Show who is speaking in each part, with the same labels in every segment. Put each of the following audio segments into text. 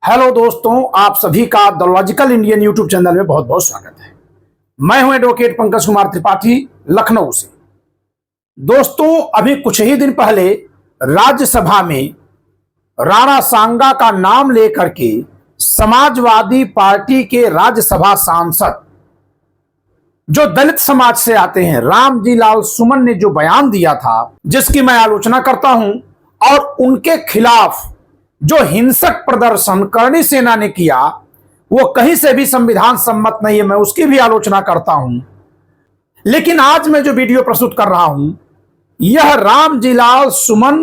Speaker 1: Hello दोस्तों, आप सभी का the logical Indian YouTube channel में बहुत बहुत स्वागत है। मैं हूं एडवोकेट पंकज कुमार त्रिपाठी, लखनऊ से। दोस्तों, अभी कुछ ही दिन पहले राज्यसभा में राणा सांगा का नाम लेकर के समाजवादी पार्टी के राज्यसभा सांसद जो दलित समाज से आते हैं, रामजी लाल सुमन ने जो बयान दिया था, जिसकी मैं आलोचना करता हूं, और उनके खिलाफ जो हिंसक प्रदर्शन करणी सेना ने किया वो कहीं से भी संविधान सम्मत नहीं है, मैं उसकी भी आलोचना करता हूं। लेकिन आज मैं जो वीडियो प्रस्तुत कर रहा हूं, यह रामजी लाल सुमन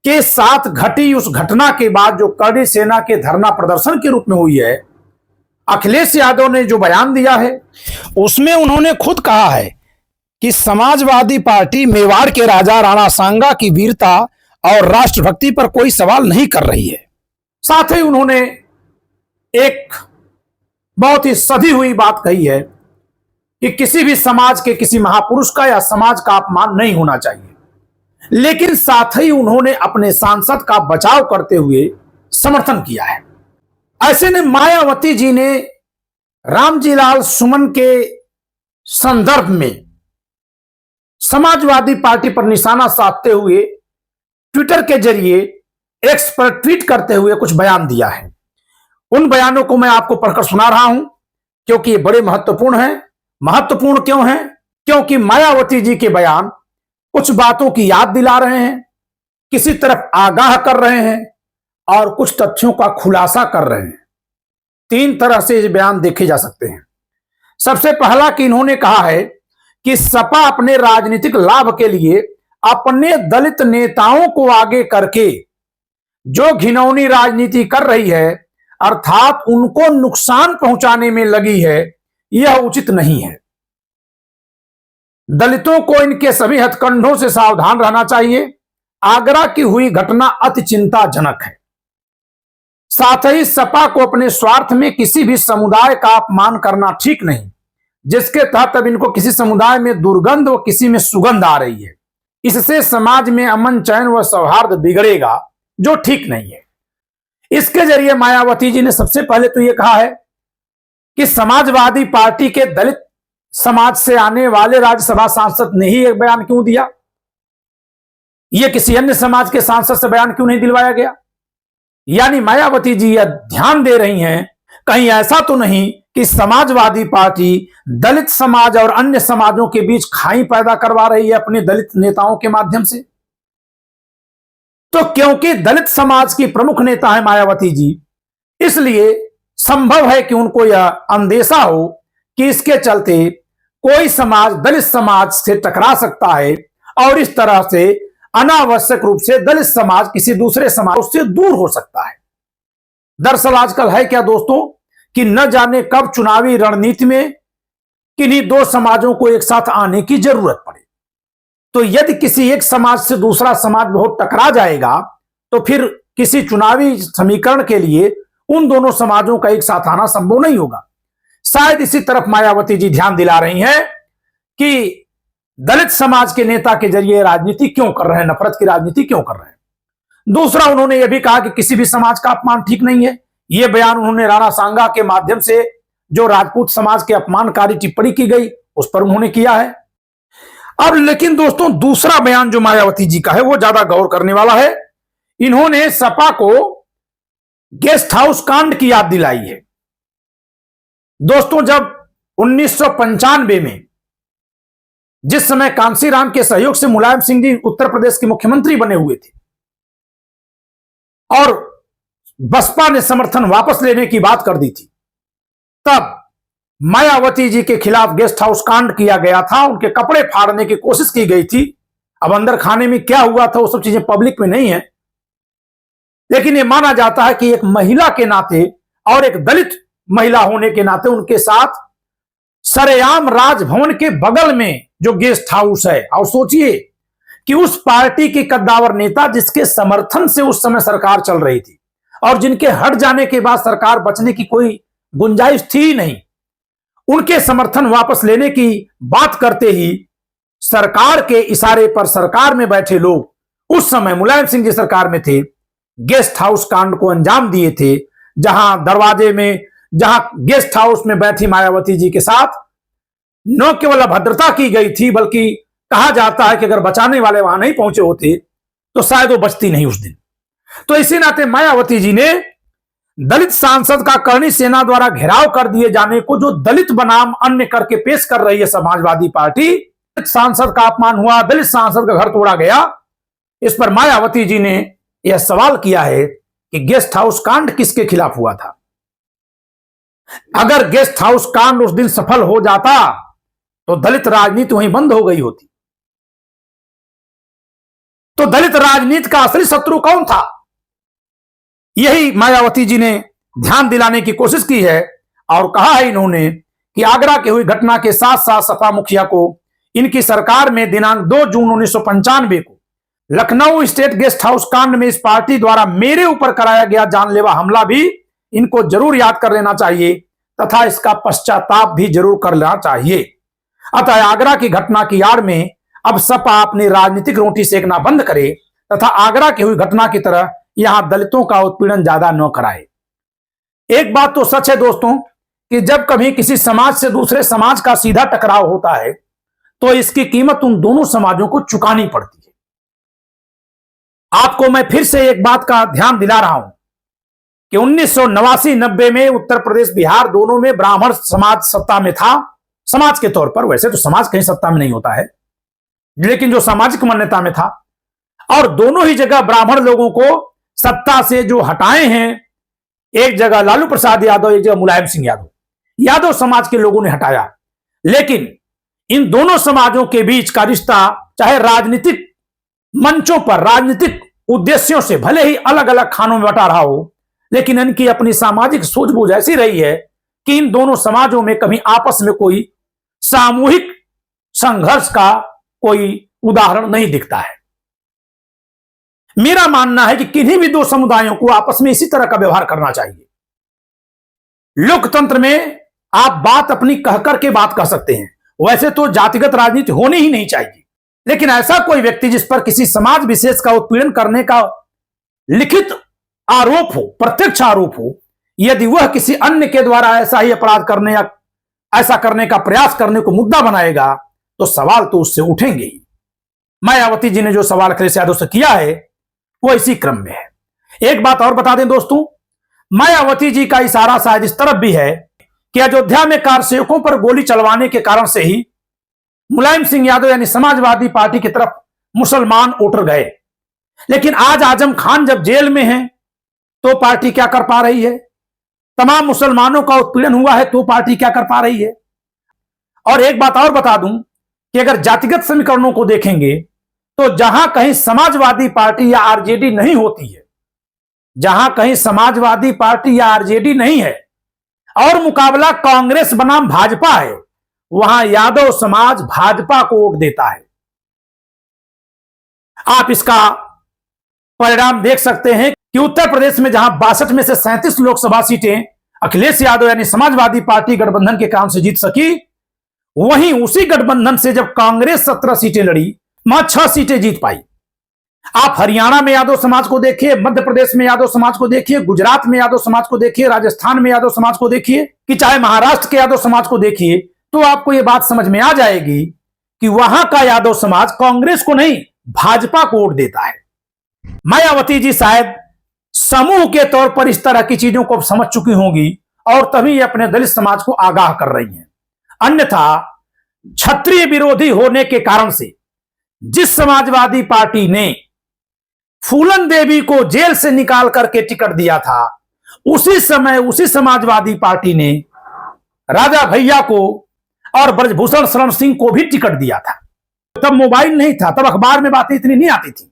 Speaker 1: के साथ घटी उस घटना के बाद जो करणी सेना के धरना प्रदर्शन के रूप में हुई है। अखिलेश यादव ने जो बयान दिया है उसमें उन्होंने खुद कहा है कि समाजवादी पार्टी मेवाड़ के राजा राणा सांगा की वीरता और राष्ट्रभक्ति पर कोई सवाल नहीं कर रही है। साथ ही उन्होंने एक बहुत ही सधी हुई बात कही है कि किसी भी समाज के किसी महापुरुष का या समाज का अपमान नहीं होना चाहिए। लेकिन साथ ही उन्होंने अपने सांसद का बचाव करते हुए समर्थन किया है। ऐसे में मायावती जी ने रामजी लाल सुमन के संदर्भ में समाजवादी पार्टी पर निशाना साधते हुए ट्विटर के जरिए एक्स पर ट्वीट करते हुए कुछ बयान दिया है। उन बयानों को मैं आपको पढ़कर सुना रहा हूं क्योंकि ये बड़े महत्वपूर्ण हैं। महत्वपूर्ण क्यों हैं? क्योंकि मायावती जी के बयान कुछ बातों की याद दिला रहे हैं, किसी तरफ आगाह कर रहे हैं और कुछ तथ्यों का खुलासा कर रहे हैं। तीन तरह से ये बयान देखे जा सकते हैं। सबसे पहला कि इन्होंने कहा है कि सपा अपने राजनीतिक लाभ के लिए अपने दलित नेताओं को आगे करके जो घिनौनी राजनीति कर रही है, अर्थात उनको नुकसान पहुंचाने में लगी है, यह उचित नहीं है। दलितों को इनके सभी हथकंडों से सावधान रहना चाहिए। आगरा की हुई घटना अति चिंताजनक है। साथ ही सपा को अपने स्वार्थ में किसी भी समुदाय का अपमान करना ठीक नहीं, जिसके तहत अब इनको किसी समुदाय में दुर्गंध व किसी में सुगंध आ रही है। इससे समाज में अमन चैन व सौहार्द बिगड़ेगा, जो ठीक नहीं है। इसके जरिए मायावती जी ने सबसे पहले तो यह कहा है कि समाजवादी पार्टी के दलित समाज से आने वाले राज्यसभा सांसद ने ही एक बयान क्यों दिया, यह किसी अन्य समाज के सांसद से बयान क्यों नहीं दिलवाया गया। यानी मायावती जी यह ध्यान दे रही हैं कहीं ऐसा तो नहीं कि समाजवादी पार्टी दलित समाज और अन्य समाजों के बीच खाई पैदा करवा रही है अपने दलित नेताओं के माध्यम से। तो क्योंकि दलित समाज की प्रमुख नेता है मायावती जी, इसलिए संभव है कि उनको यह अंदेशा हो कि इसके चलते कोई समाज दलित समाज से टकरा सकता है और इस तरह से अनावश्यक रूप से दलित समाज किसी दूसरे समाज से दूर हो सकता है। दरअसल आजकल है क्या दोस्तों कि न जाने कब चुनावी रणनीति में किन्हीं दो समाजों को एक साथ आने की जरूरत पड़े। तो यदि किसी एक समाज से दूसरा समाज बहुत टकरा जाएगा तो फिर किसी चुनावी समीकरण के लिए उन दोनों समाजों का एक साथ आना संभव नहीं होगा। शायद इसी तरफ मायावती जी ध्यान दिला रही हैं कि दलित समाज के नेता के जरिए राजनीति क्यों कर रहे हैं, नफरत की राजनीति क्यों कर रहे हैं। दूसरा, उन्होंने यह भी कहा कि किसी भी समाज का अपमान ठीक नहीं है। यह बयान उन्होंने राणा सांगा के माध्यम से जो राजपूत समाज के अपमानकारी टिप्पणी की गई उस पर उन्होंने किया है। अब लेकिन दोस्तों, दूसरा बयान जो मायावती जी का है वो ज्यादा गौर करने वाला है। इन्होंने सपा को गेस्ट हाउस कांड की याद दिलाई है। दोस्तों, जब 1995 में जिस समय कांसीराम के सहयोग से मुलायम सिंह जी उत्तर प्रदेश के मुख्यमंत्री बने हुए थे और बसपा ने समर्थन वापस लेने की बात कर दी थी, तब मायावती जी के खिलाफ गेस्ट हाउस कांड किया गया था। उनके कपड़े फाड़ने की कोशिश की गई थी। अब अंदर खाने में क्या हुआ था वो सब चीजें पब्लिक में नहीं है, लेकिन यह माना जाता है कि एक महिला के नाते और एक दलित महिला होने के नाते उनके साथ सरेआम राजभवन के बगल में जो गेस्ट हाउस है, और सोचिए कि उस पार्टी के कद्दावर नेता जिसके समर्थन से उस समय सरकार चल रही थी और जिनके हट जाने के बाद सरकार बचने की कोई गुंजाइश थी ही नहीं, उनके समर्थन वापस लेने की बात करते ही सरकार के इशारे पर सरकार में बैठे लोग, उस समय मुलायम सिंह जी सरकार में थे, गेस्ट हाउस कांड को अंजाम दिए थे, जहां गेस्ट हाउस में बैठी मायावती जी के साथ न केवल अभद्रता की गई थी, बल्कि कहा जाता है कि अगर बचाने वाले वहां नहीं पहुंचे होते तो शायद वो बचती नहीं उस दिन। तो इसी नाते मायावती जी ने दलित सांसद का करणी सेना द्वारा घेराव कर दिए जाने को जो दलित बनाम अन्य करके पेश कर रही है समाजवादी पार्टी, दलित सांसद का अपमान हुआ, दलित सांसद का घर तोड़ा गया, इस पर मायावती जी ने यह सवाल किया है कि गेस्ट हाउस कांड किसके खिलाफ हुआ था। अगर गेस्ट हाउस कांड उस दिन सफल हो जाता तो दलित राजनीति वहीं बंद हो गई होती। तो दलित राजनीति का असली शत्रु कौन था, यही मायावती जी ने ध्यान दिलाने की कोशिश की है। और कहा है इन्होंने कि आगरा की हुई घटना के साथ साथ सपा मुखिया को इनकी सरकार में दिनांक 2 जून 1995 को लखनऊ स्टेट गेस्ट हाउस कांड में इस पार्टी द्वारा मेरे ऊपर कराया गया जानलेवा हमला भी इनको जरूर याद कर लेना चाहिए तथा इसका पश्चाताप भी जरूर कर लेना चाहिए। अतः आगरा की घटना की आड़ में अब सपा अपनी राजनीतिक रोटी सेकना बंद करे तथा आगरा की हुई घटना की तरह यहां दलितों का उत्पीड़न ज्यादा न कराए। एक बात तो सच है दोस्तों कि जब कभी किसी समाज से दूसरे समाज का सीधा टकराव होता है तो इसकी कीमत उन दोनों समाजों को चुकानी पड़ती है। आपको मैं फिर से एक बात का ध्यान दिला रहा हूं कि 1989-90 में उत्तर प्रदेश बिहार दोनों में ब्राह्मण समाज सत्ता में था। समाज के तौर पर, वैसे तो समाज कहीं सत्ता में नहीं होता है, लेकिन जो सामाजिक मान्यता में था, और दोनों ही जगह ब्राह्मण लोगों को सत्ता से जो हटाए हैं, एक जगह लालू प्रसाद यादव, एक जगह मुलायम सिंह यादव, यादव समाज के लोगों ने हटाया। लेकिन इन दोनों समाजों के बीच का रिश्ता चाहे राजनीतिक मंचों पर राजनीतिक उद्देश्यों से भले ही अलग अलग खानों में बटा रहा हो, लेकिन इनकी अपनी सामाजिक सूझबूझ ऐसी रही है कि इन दोनों समाजों में कभी आपस में कोई सामूहिक संघर्ष का कोई उदाहरण नहीं दिखता है। मेरा मानना है कि किन्हीं भी दो समुदायों को आपस में इसी तरह का व्यवहार करना चाहिए। लोकतंत्र में आप बात अपनी कहकर के बात कह सकते हैं, वैसे तो जातिगत राजनीति होनी ही नहीं चाहिए, लेकिन ऐसा कोई व्यक्ति जिस पर किसी समाज विशेष का उत्पीड़न करने का लिखित आरोप हो, प्रत्यक्ष आरोप हो, यदि वह किसी अन्य के द्वारा ऐसा ही अपराध करने या ऐसा करने का प्रयास करने को मुद्दा बनाएगा तो सवाल तो उससे उठेंगे ही। मायावती जी ने जो सवाल अखिलेश यादव से किया है वो इसी क्रम में है। एक बात और बता दें दोस्तों, मायावती जी का इशारा शायद इस तरफ भी है कि अयोध्या में कार सेवकों पर गोली चलवाने के कारण से ही मुलायम सिंह यादव यानी समाजवादी पार्टी की तरफ मुसलमान वोटर गए। लेकिन आज आजम खान जब जेल में है तो पार्टी क्या कर पा रही है, तमाम मुसलमानों का उत्पीड़न हुआ है तो पार्टी क्या कर पा रही है। और एक बात और बता दूं कि अगर जातिगत समीकरणों को देखेंगे तो जहां कहीं समाजवादी पार्टी या आरजेडी नहीं होती है, जहां कहीं समाजवादी पार्टी या आरजेडी नहीं है और मुकाबला कांग्रेस बनाम भाजपा है, वहां यादव समाज भाजपा को वोट देता है। आप इसका परिणाम देख सकते हैं कि उत्तर प्रदेश में जहां 62 में से 37 लोकसभा सीटें अखिलेश यादव यानी समाजवादी पार्टी गठबंधन के काम से जीत सकी, वहीं उसी गठबंधन से जब कांग्रेस 17 सीटें लड़ी, वहां 6 सीटें जीत पाई। आप हरियाणा में यादव समाज को देखिए, मध्य प्रदेश में यादव समाज को देखिए, गुजरात में यादव समाज को देखिए, राजस्थान में यादव समाज को देखिए, कि चाहे महाराष्ट्र के यादव समाज को देखिए, तो आपको यह बात समझ में आ जाएगी कि वहां का यादव समाज कांग्रेस को नहीं भाजपा को वोट देता है। मायावती जी शायद समूह के तौर पर इस तरह की चीजों को समझ चुकी होंगी और तभी अपने दलित समाज को आगाह कर रही हैं। अन्यथा क्षत्रिय विरोधी होने के कारण से जिस समाजवादी पार्टी ने फूलन देवी को जेल से निकाल करके टिकट दिया था, उसी समय उसी समाजवादी पार्टी ने राजा भैया को और ब्रजभूषण शरण सिंह को भी टिकट दिया था। तब मोबाइल नहीं था, तब अखबार में बातें इतनी नहीं आती थी।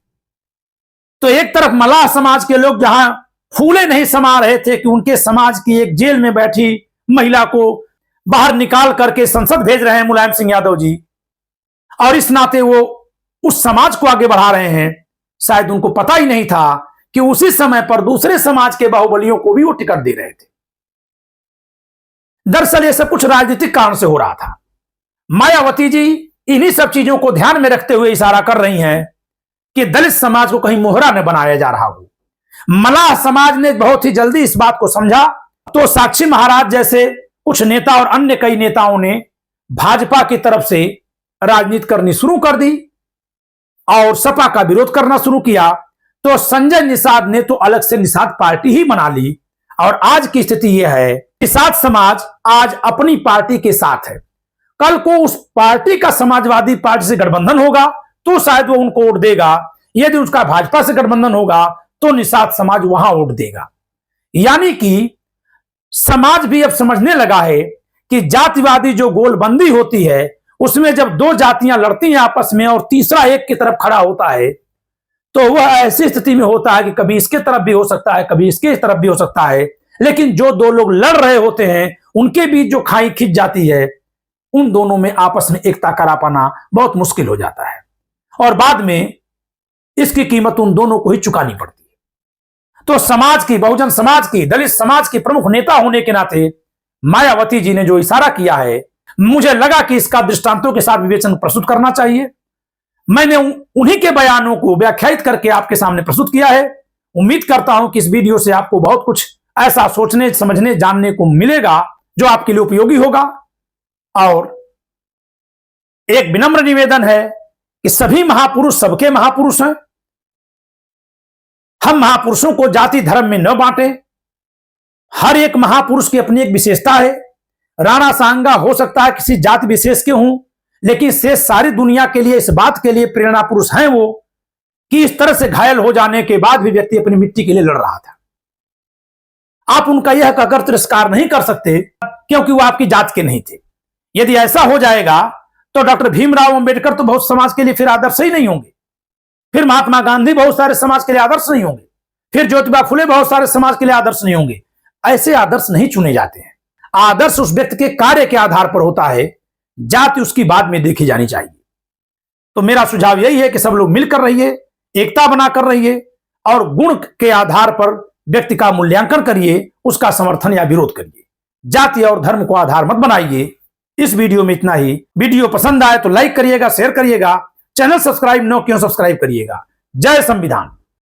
Speaker 1: तो एक तरफ मल्लाह समाज के लोग जहां फूले नहीं समा रहे थे कि उनके समाज की एक जेल में बैठी महिला को बाहर निकाल करके संसद भेज रहे हैं मुलायम सिंह यादव जी, और इस नाते वो उस समाज को आगे बढ़ा रहे हैं, शायद उनको पता ही नहीं था कि उसी समय पर दूसरे समाज के बाहुबलियों को भी वो टिकट दे रहे थे। दरअसल ये सब कुछ राजनीतिक कारण से हो रहा था। मायावती जी इन्हीं सब चीजों को ध्यान में रखते हुए इशारा कर रही हैं कि दलित समाज को कहीं मोहरा न बनाया जा रहा हो। मलाह समाज ने बहुत ही जल्दी इस बात को समझा, तो साक्षी महाराज जैसे कुछ नेता और अन्य कई नेताओं ने भाजपा की तरफ से राजनीति करनी शुरू कर दी और सपा का विरोध करना शुरू किया। तो संजय निषाद ने तो अलग से निषाद पार्टी ही बना ली और आज की स्थिति यह है, निषाद समाज आज अपनी पार्टी के साथ है। कल को उस पार्टी का समाजवादी पार्टी से गठबंधन होगा तो शायद वो उनको वोट देगा, यदि उसका भाजपा से गठबंधन होगा तो निषाद समाज वहां वोट देगा। यानी कि समाज भी अब समझने लगा है कि जातिवादी जो गोलबंदी होती है उसमें जब दो जातियां लड़ती हैं आपस में और तीसरा एक की तरफ खड़ा होता है तो वह ऐसी स्थिति में होता है कि कभी इसके तरफ भी हो सकता है, कभी इसके तरफ भी हो सकता है, लेकिन जो दो लोग लड़ रहे होते हैं उनके बीच जो खाई खिंच जाती है, उन दोनों में आपस में एकता करा पाना बहुत मुश्किल हो जाता है और बाद में इसकी कीमत उन दोनों को ही चुकानी पड़ती है। तो समाज की, बहुजन समाज की, दलित समाज की प्रमुख नेता होने के नाते मायावती जी ने जो इशारा किया है, मुझे लगा कि इसका दृष्टांतों के साथ विवेचन प्रस्तुत करना चाहिए। मैंने उन्हीं के बयानों को व्याख्यायित करके आपके सामने प्रस्तुत किया है। उम्मीद करता हूं कि इस वीडियो से आपको बहुत कुछ ऐसा सोचने, समझने, जानने को मिलेगा जो आपके लिए उपयोगी होगा। और एक विनम्र निवेदन है कि सभी महापुरुष सबके महापुरुष हैं। हम महापुरुषों को जाति धर्म में न बांटें। हर एक महापुरुष की अपनी एक विशेषता है। राणा सांगा हो सकता है किसी जाति विशेष के हों, लेकिन शेष सारी दुनिया के लिए इस बात के लिए प्रेरणा पुरुष हैं वो कि इस तरह से घायल हो जाने के बाद भी व्यक्ति अपनी मिट्टी के लिए लड़ रहा था। आप उनका यह कहकर तिरस्कार नहीं कर सकते क्योंकि वो आपकी जात के नहीं थे। यदि ऐसा हो जाएगा तो डॉक्टर भीमराव अंबेडकर तो बहुत समाज के लिए फिर आदर्श ही नहीं होंगे, फिर महात्मा गांधी बहुत सारे समाज के लिए आदर्श नहीं होंगे, फिर ज्योतिबा फुले बहुत सारे समाज के लिए आदर्श नहीं होंगे। ऐसे आदर्श नहीं चुने जाते हैं। आदर्श उस व्यक्ति के कार्य के आधार पर होता है, जाति उसकी बाद में देखी जानी चाहिए। तो मेरा सुझाव यही है कि सब लोग मिलकर रहिए, एकता बनाकर रहिए और गुण के आधार पर व्यक्ति का मूल्यांकन करिए, उसका समर्थन या विरोध करिए। जाति और धर्म को आधार मत बनाइए। इस वीडियो में इतना ही। वीडियो पसंद आए तो लाइक करिएगा, शेयर करिएगा, चैनल सब्सक्राइब न क्यों सब्सक्राइब करिएगा। जय संविधान।